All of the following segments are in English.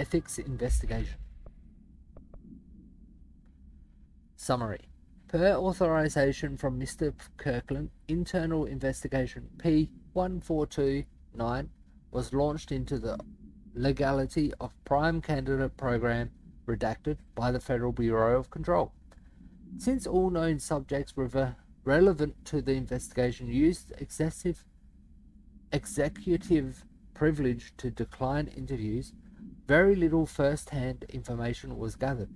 ethics investigation. Summary. Per authorization from Mr. Kirkland, internal investigation P1429 was launched into the legality of Prime Candidate Program redacted by the Federal Bureau of Control. Since all known subjects relevant to the investigation used excessive executive privilege to decline interviews, very little first-hand information was gathered.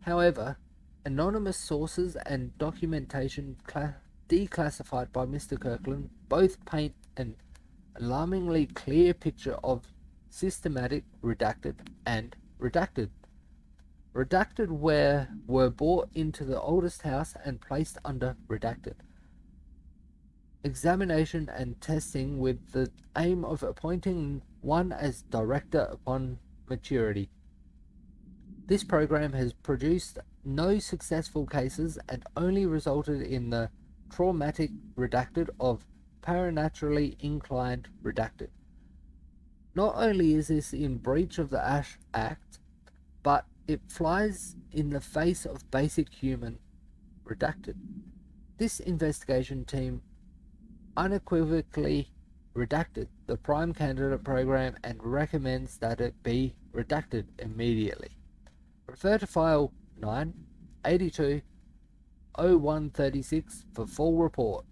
However, anonymous sources and documentation declassified by Mr. Kirkland both paint an alarmingly clear picture of systematic redacted and redacted. Redacted were brought into the oldest house and placed under redacted examination and testing with the aim of appointing one as director upon maturity. This program has produced no successful cases and only resulted in the traumatic redacted of paranaturally inclined redacted. Not only is this in breach of the Ash Act, but it flies in the face of basic human redacted. This investigation team unequivocally redacted the Prime Candidate Program and recommends that it be redacted immediately. Refer to file 982-0136 for full report.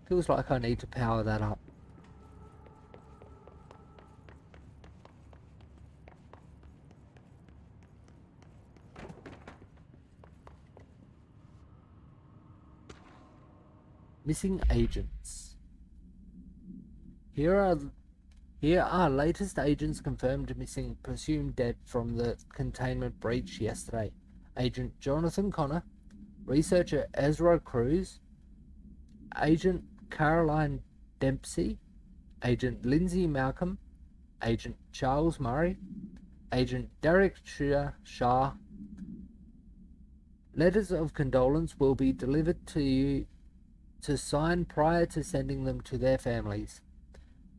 Feels like I need to power that up. Missing agents. Here are latest agents confirmed missing, presumed dead from the containment breach yesterday. Agent Jonathan Connor, researcher Ezra Cruz, Agent Caroline Dempsey, Agent Lindsay Malcolm, Agent Charles Murray, Agent Derek Shah. Letters of condolence will be delivered to you to sign prior to sending them to their families.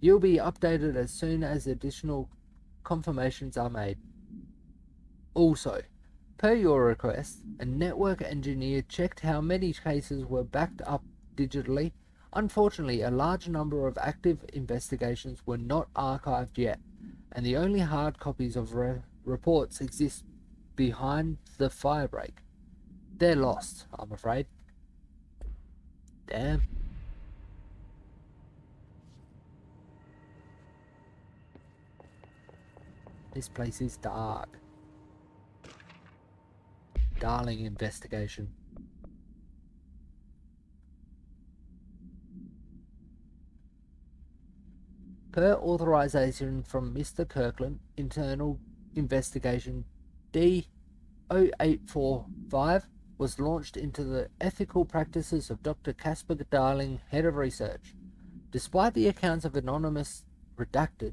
You'll be updated as soon as additional confirmations are made. Also, per your request, a network engineer checked how many cases were backed up digitally. Unfortunately, a large number of active investigations were not archived yet, and the only hard copies of reports exist behind the firebreak. They're lost, I'm afraid. Damn. This place is dark. Darling investigation. Per authorization from Mr. Kirkland, internal investigation D0845 was launched into the ethical practices of Dr. Casper Darling, head of research. Despite the accounts of anonymous redacted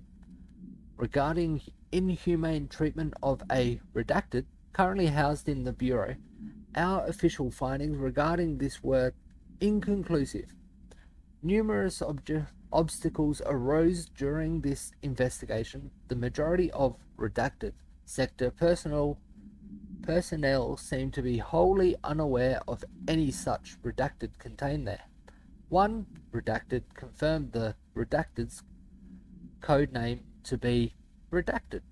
regarding inhumane treatment of a redacted currently housed in the Bureau, our official findings regarding this were inconclusive. Numerous obstacles arose during this investigation. The majority of redacted sector personnel seem to be wholly unaware of any such redacted contained there. One redacted confirmed the redacted's code name to be redacted,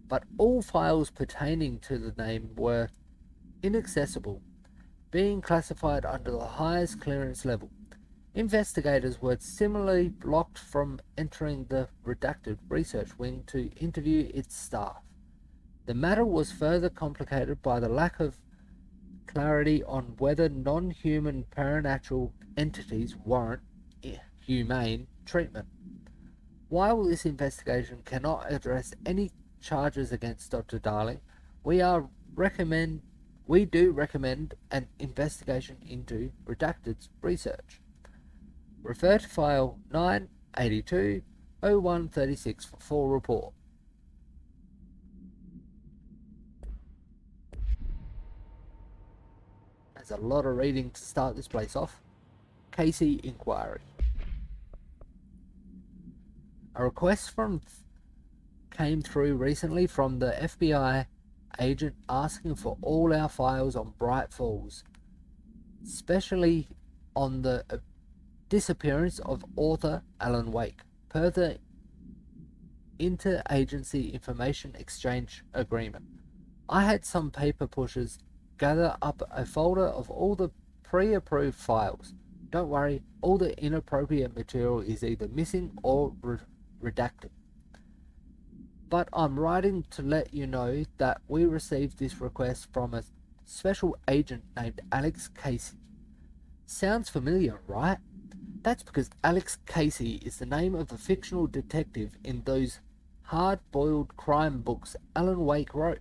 but all files pertaining to the name were inaccessible, being classified under the highest clearance level. Investigators were similarly blocked from entering the redacted research wing to interview its staff. The matter was further complicated by the lack of clarity on whether non-human paranatural entities warrant humane treatment. While this investigation cannot address any charges against Dr. Darling, we do recommend an investigation into redacted's research. Refer to file 982-0136 for full report. That's a lot of reading to start this place off. Casey Inquiry. A request came through recently from the FBI agent asking for all our files on Bright Falls, especially on the disappearance of author Alan Wake, per the Interagency Information Exchange Agreement. I had some paper pushers gather up a folder of all the pre-approved files. Don't worry, all the inappropriate material is either missing or redacted. But I'm writing to let you know that we received this request from a special agent named Alex Casey. Sounds familiar, right? That's because Alex Casey is the name of the fictional detective in those hard-boiled crime books Alan Wake wrote.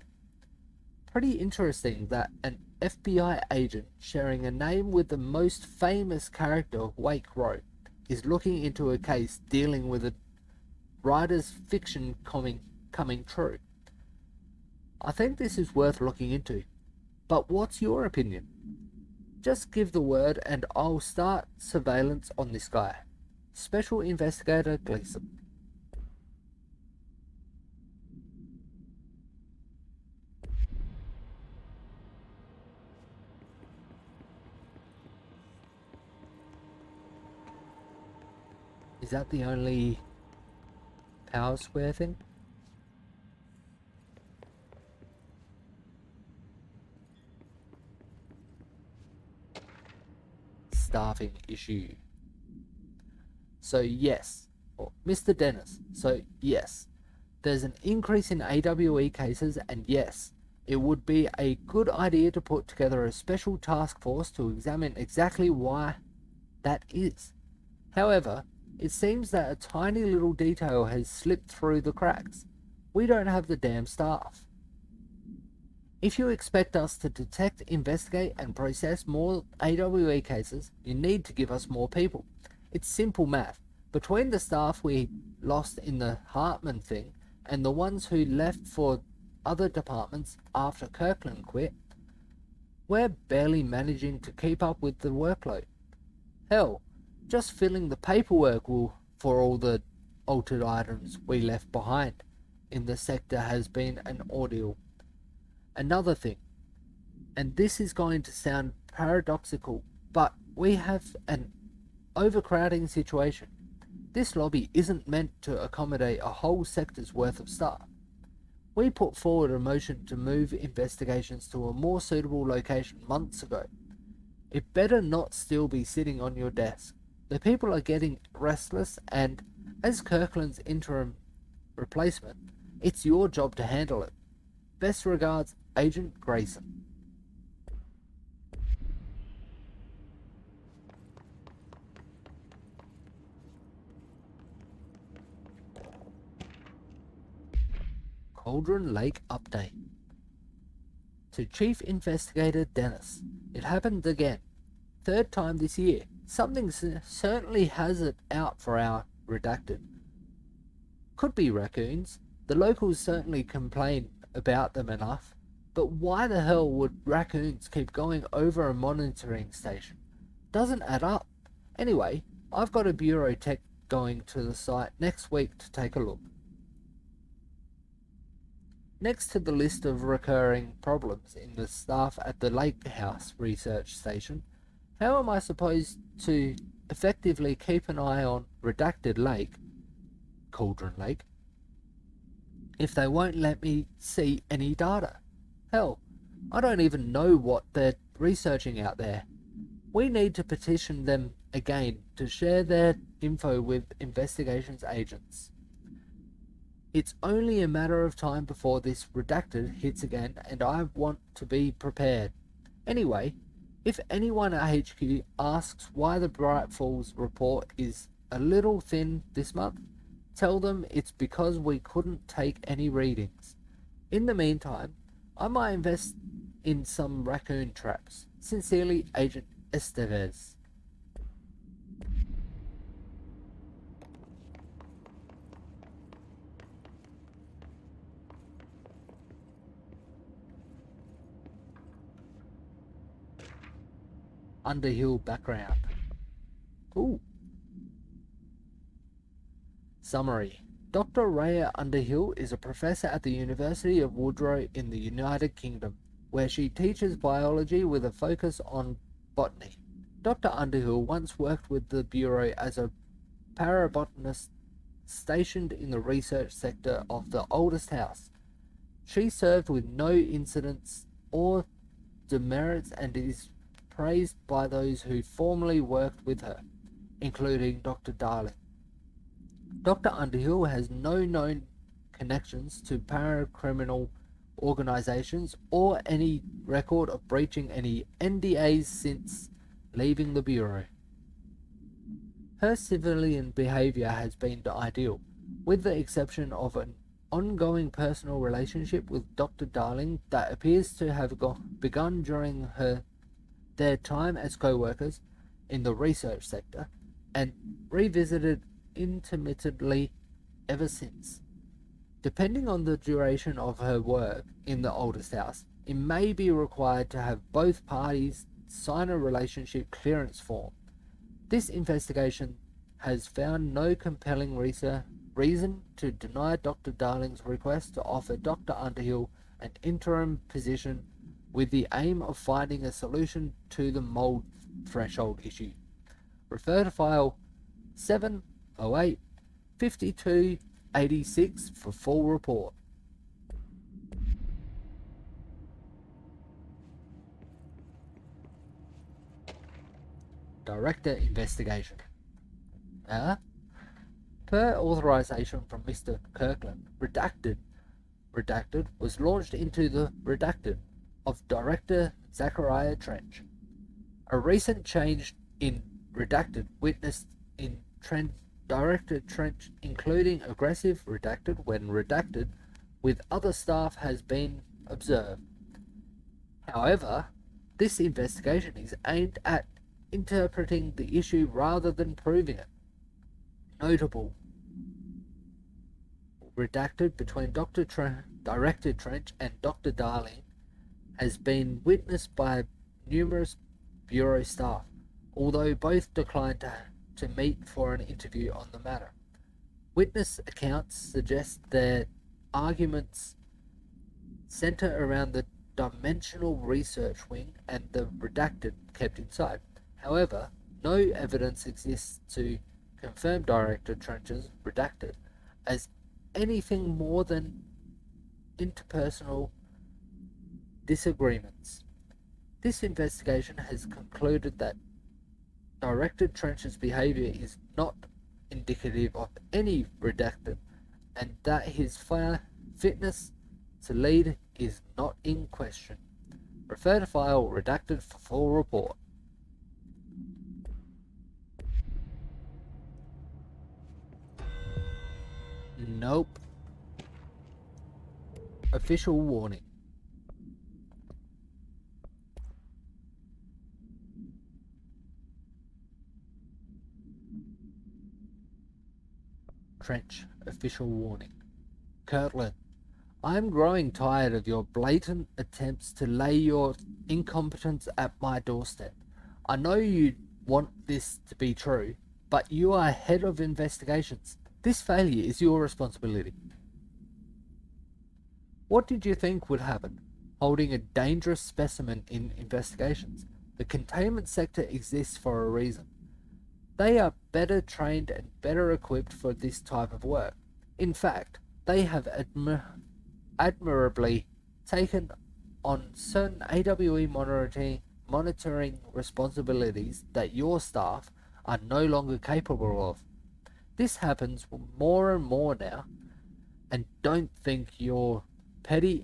Pretty interesting that an FBI agent sharing a name with the most famous character Wake wrote is looking into a case dealing with a writer's fiction coming true. I think this is worth looking into, but what's your opinion? Just give the word and I'll start surveillance on this guy. Special Investigator Gleason. Is that the only power square thing? Staffing issue. So yes, Mr. Dennis, so yes, there's an increase in AWE cases, and yes, it would be a good idea to put together a special task force to examine exactly why that is. However, it seems that a tiny little detail has slipped through the cracks. We don't have the damn staff. If you expect us to detect, investigate, and process more AWE cases, you need to give us more people. It's simple math. Between the staff we lost in the Hartman thing and the ones who left for other departments after Kirkland quit, we're barely managing to keep up with the workload. Hell, just filling the paperwork for all the altered items we left behind in the sector has been an ordeal. Another thing, and this is going to sound paradoxical, but we have an overcrowding situation. This lobby isn't meant to accommodate a whole sector's worth of staff. We put forward a motion to move investigations to a more suitable location months ago. It better not still be sitting on your desk. The people are getting restless, and as Kirkland's interim replacement, it's your job to handle it. Best regards, Agent Grayson. Cauldron Lake Update. To Chief Investigator Dennis. It happened again. Third time this year. Something certainly has it out for our redacted. Could be raccoons. The locals certainly complain about them enough. But why the hell would raccoons keep going over a monitoring station? Doesn't add up. Anyway, I've got a bureau tech going to the site next week to take a look. Next to the list of recurring problems in the staff at the Lake House research station, how am I supposed to effectively keep an eye on Redacted Lake, Cauldron Lake, if they won't let me see any data? Hell, I don't even know what they're researching out there. We need to petition them again to share their info with investigations agents. It's only a matter of time before this redacted hits again, and I want to be prepared. Anyway, if anyone at HQ asks why the Bright Falls report is a little thin this month, tell them it's because we couldn't take any readings. In the meantime, I might invest in some raccoon traps. Sincerely, Agent Estevez. Underhill background. Ooh. Summary. Dr. Rhea Underhill is a professor at the University of Woodrow in the United Kingdom, where she teaches biology with a focus on botany. Dr. Underhill once worked with the Bureau as a parabotanist stationed in the research sector of the oldest house. She served with no incidents or demerits and is praised by those who formerly worked with her, including Dr. Darling. Dr. Underhill has no known connections to paracriminal organizations or any record of breaching any NDAs since leaving the Bureau. Her civilian behavior has been ideal, with the exception of an ongoing personal relationship with Dr. Darling that appears to have begun during their time as co-workers in the research sector and revisited intermittently ever since. Depending on the duration of her work in the oldest house, it may be required to have both parties sign a relationship clearance form. This investigation has found no compelling reason to deny Dr. Darling's request to offer Dr. Underhill an interim position with the aim of finding a solution to the mold threshold issue. Refer to file 708 5286 for full report. Director investigation. Per authorization from Mr. Kirkland, redacted was launched into the redacted of Director Zachariah Trench. A recent change in redacted witnessed in Director Trench, including aggressive redacted when redacted with other staff, has been observed. However, this investigation is aimed at interpreting the issue rather than proving it. Notable redacted between Director Trench and Dr. Darling has been witnessed by numerous Bureau staff, although both declined to meet for an interview on the matter. Witness accounts suggest that arguments center around the dimensional research wing and the redacted kept inside. However, no evidence exists to confirm Director Trench's redacted as anything more than interpersonal disagreements. This investigation has concluded that Director Trench's behavior is not indicative of any redacted and that his fitness to lead is not in question. Refer to file redacted for full report. Nope. Official warning. Trench, official warning. Kirtland, I am growing tired of your blatant attempts to lay your incompetence at my doorstep. I know you want this to be true, but you are head of investigations. This failure is your responsibility. What did you think would happen? Holding a dangerous specimen in investigations. The containment sector exists for a reason. They are better trained and better equipped for this type of work. In fact, they have admirably taken on certain AWE monitoring responsibilities that your staff are no longer capable of. This happens more and more now, and don't think your petty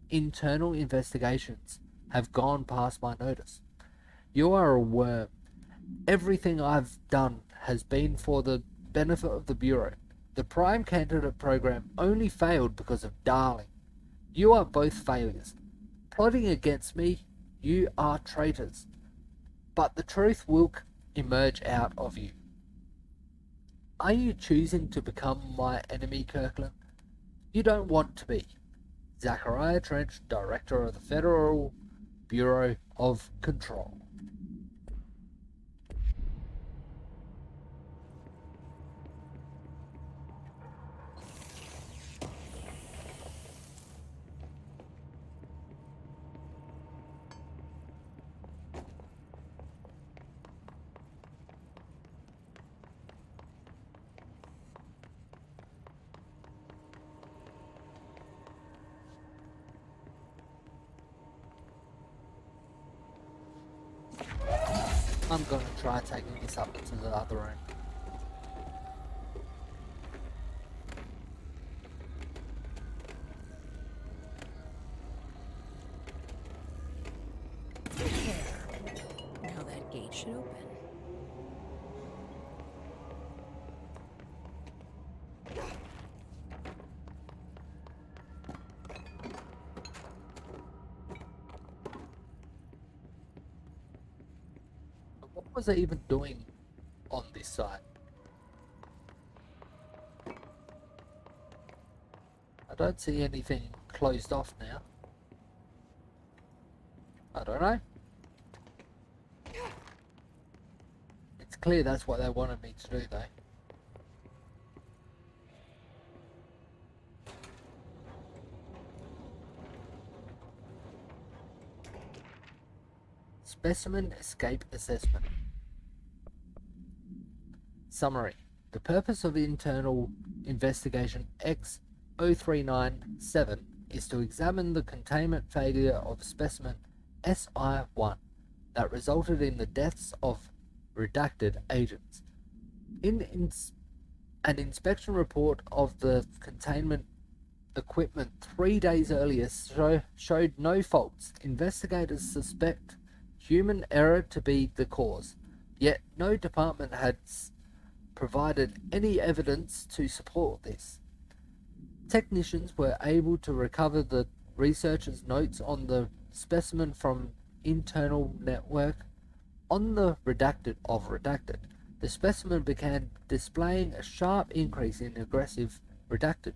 internal investigations have gone past my notice. You are a worm. Everything I've done has been for the benefit of the Bureau. The Prime Candidate program only failed because of Darling. You are both failures. Plotting against me, you are traitors. But the truth will emerge out of you. Are you choosing to become my enemy, Kirkland? You don't want to be. Zachariah Trench, Director of the Federal Bureau of Control. I'm gonna try taking this up to the other room. Now that gate should open. What was I even doing on this side? I don't see anything closed off now. I don't know. It's clear that's what they wanted me to do, though. Specimen Escape Assessment. Summary. The purpose of Internal Investigation X0397 is to examine the containment failure of specimen SI1 that resulted in the deaths of redacted agents. An inspection report of the containment equipment 3 days earlier showed no faults. Investigators suspect human error to be the cause, yet no department has provided any evidence to support this. Technicians were able to recover the researchers' notes on the specimen from internal network. On the redacted of redacted, the specimen began displaying a sharp increase in aggressive redacted.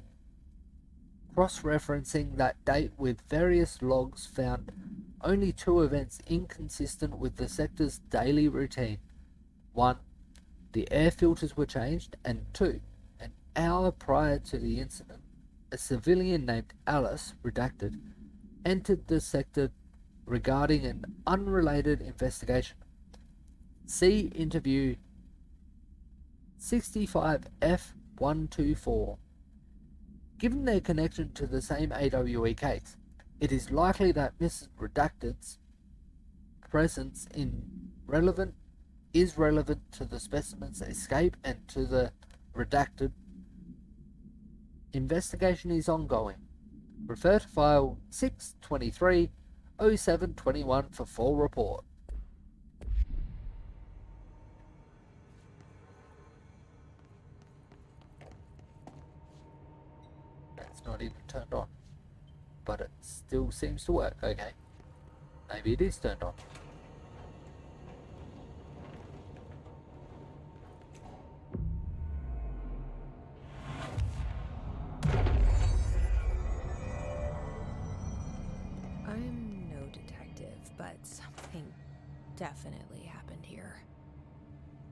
Cross-referencing that date with various logs found only 2 events inconsistent with the sector's daily routine. 1. The air filters were changed, and 2. An hour prior to the incident, a civilian named Alice, redacted, entered the sector regarding an unrelated investigation. See interview 65F124. Given their connection to the same AWE case, it is likely that Mrs. Redacted's presence is relevant to the specimen's escape and to the redacted. Investigation is ongoing. Refer to file 623-0721 for full report. That's not even turned on, but it still seems to work. Okay, maybe it is turned on. I'm no detective, but something definitely happened here.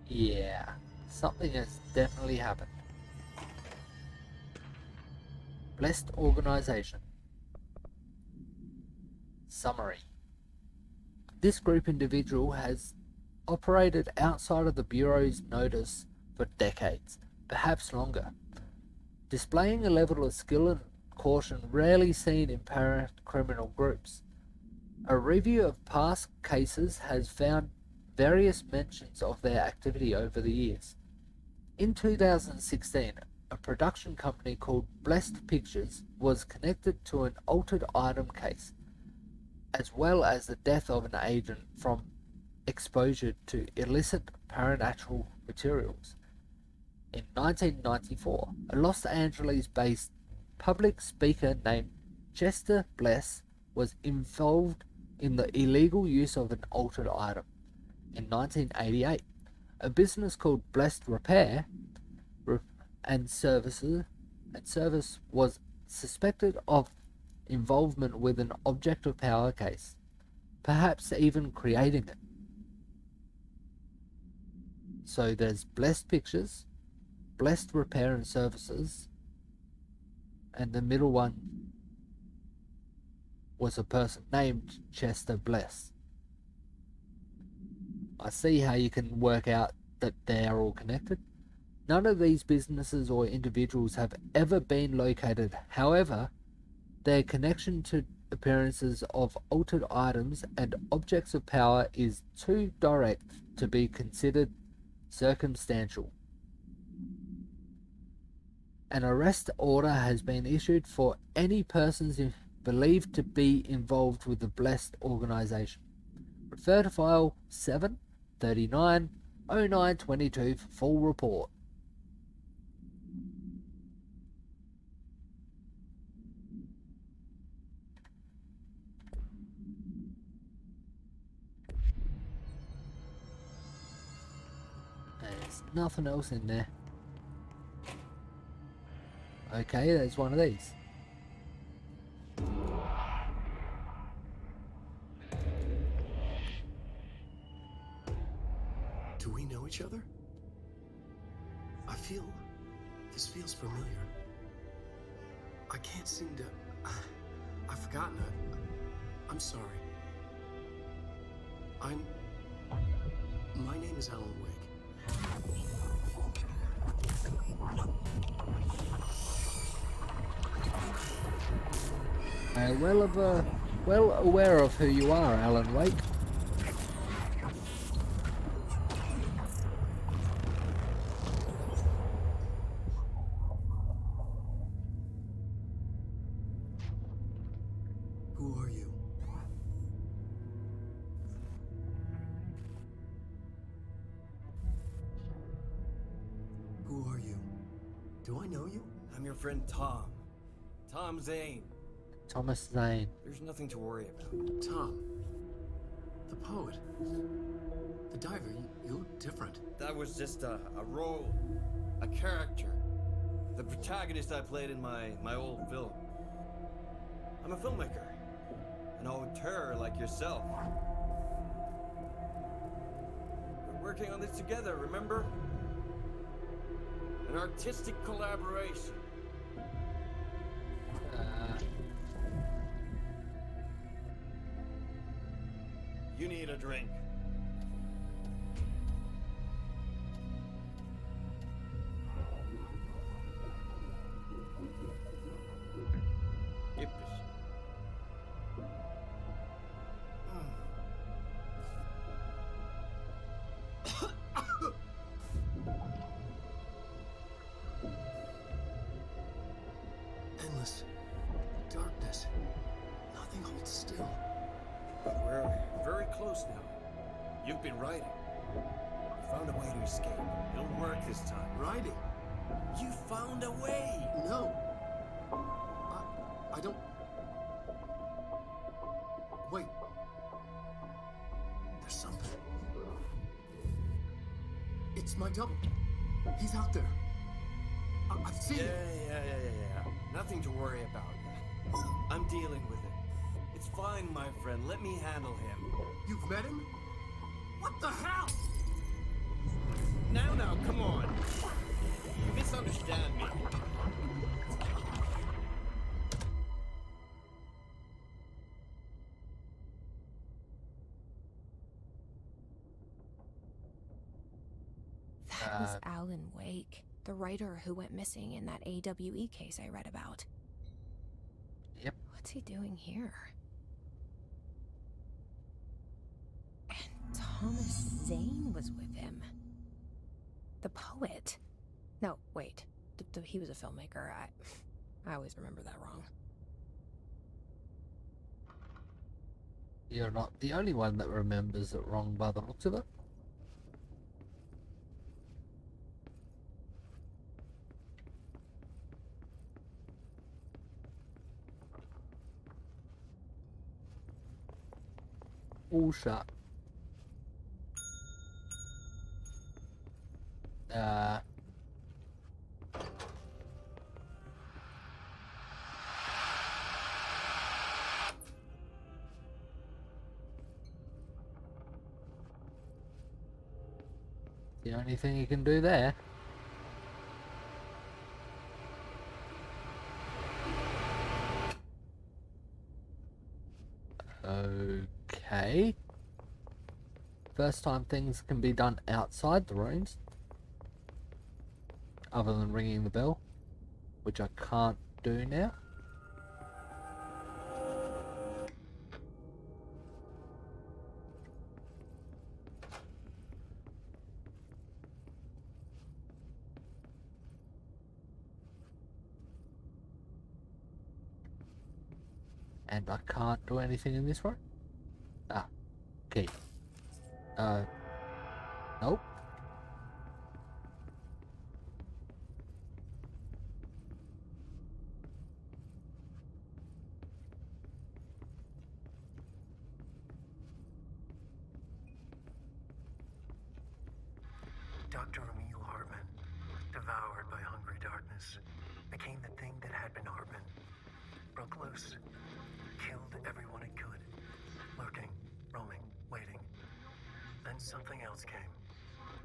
Yeah, something has definitely happened. Blessed Organization. Summary. This group individual has operated outside of the Bureau's notice for decades, perhaps longer, displaying a level of skill and caution rarely seen in parent criminal groups. A review of past cases has found various mentions of their activity over the years. In 2016, a production company called Blessed Pictures was connected to an altered item case, as well as the death of an agent from exposure to illicit paranatural materials. In 1994, a Los Angeles-based public speaker named Chester Bless was involved in the illegal use of an altered item. In 1988, a business called Blessed Repair and Service was suspected of involvement with an object of power case, perhaps even creating it. So there's Blessed Pictures, Blessed Repair and Services, and the middle one was a person named Chester Bless. I see how you can work out that they are all connected. None of these businesses or individuals have ever been located. However, their connection to appearances of altered items and objects of power is too direct to be considered circumstantial. An arrest order has been issued for any persons believed to be involved with the Blessed Organization. Refer to file 7/39/09/22 for full report. There's nothing else in there. Okay, there's one of these. Do we know each other? This feels familiar. I can't seem to... I've forgotten it. I'm sorry. My name is Alan Wake. Well aware of who you are, Alan Wake. Who are you? Who are you? Do I know you? I'm your friend Tom. Tom Zane. Thomas Zane. There's nothing to worry about. Tom. The poet. The diver. You look different. That was just a role. A character. The protagonist I played in my old film. I'm a filmmaker. An auteur like yourself. We're working on this together, remember? An artistic collaboration. You need a drink. Yep. Endless darkness. Nothing holds still. But we're very close now. You've been writing. You found a way to escape. It'll work this time. Riding? You found a way! No. I don't... Wait. There's something. It's my double. He's out there. I've seen it. Yeah. Nothing to worry about. I'm dealing with it. It's fine, my friend. Let me handle him. You've met him? What the hell? Now, come on. You misunderstand me. That was Alan Wake, the writer who went missing in that AWE case I read about. Yep. What's he doing here? And Thomas Zane was with him. The poet. No, wait. He was a filmmaker. I always remember that wrong. You're not the only one that remembers it wrong by the looks of it. All shut. The only thing you can do there. Okay. First time things can be done outside the rooms. Other than ringing the bell. Which I can't do now. And I can't do anything in this room? Ah, key. Nope. Dr. Emil Hartman, devoured by hungry darkness, became the thing that had been Hartman. Broke loose, killed everyone it could, lurking, roaming, waiting. Then something else came,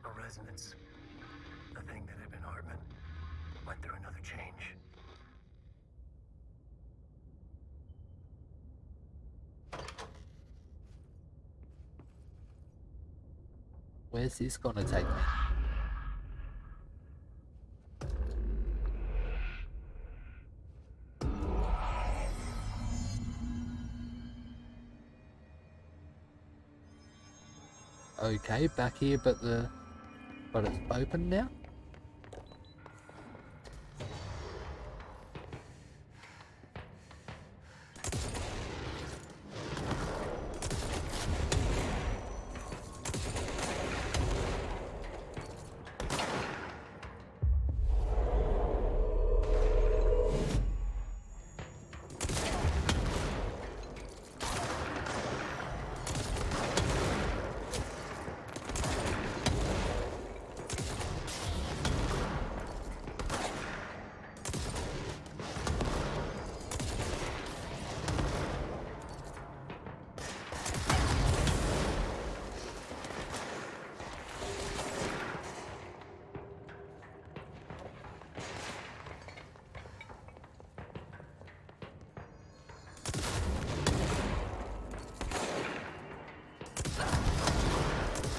a resonance. The thing that had been Hartman went through another change. Where's this gonna take me? Okay, back here, but it's open now.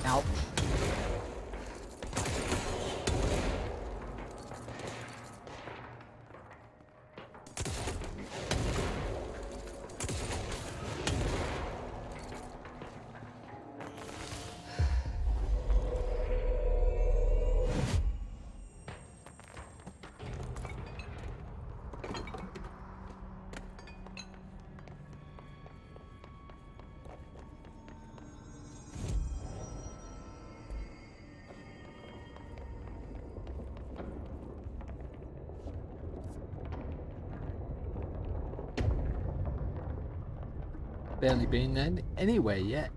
Ouch. Barely been anywhere yet.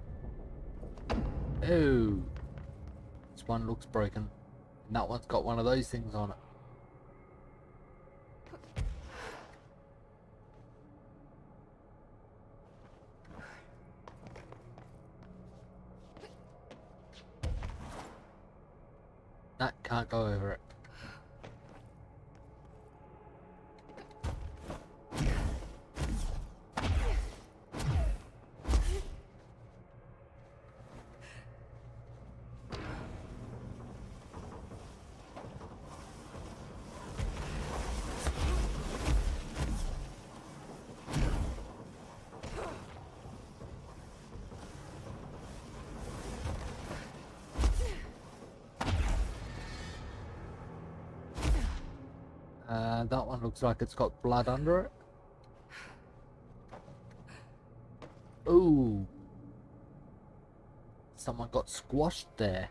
Oh, this one looks broken. And that one's got one of those things on it. That can't go over it. That one looks like it's got blood under it. Ooh. Someone got squashed there.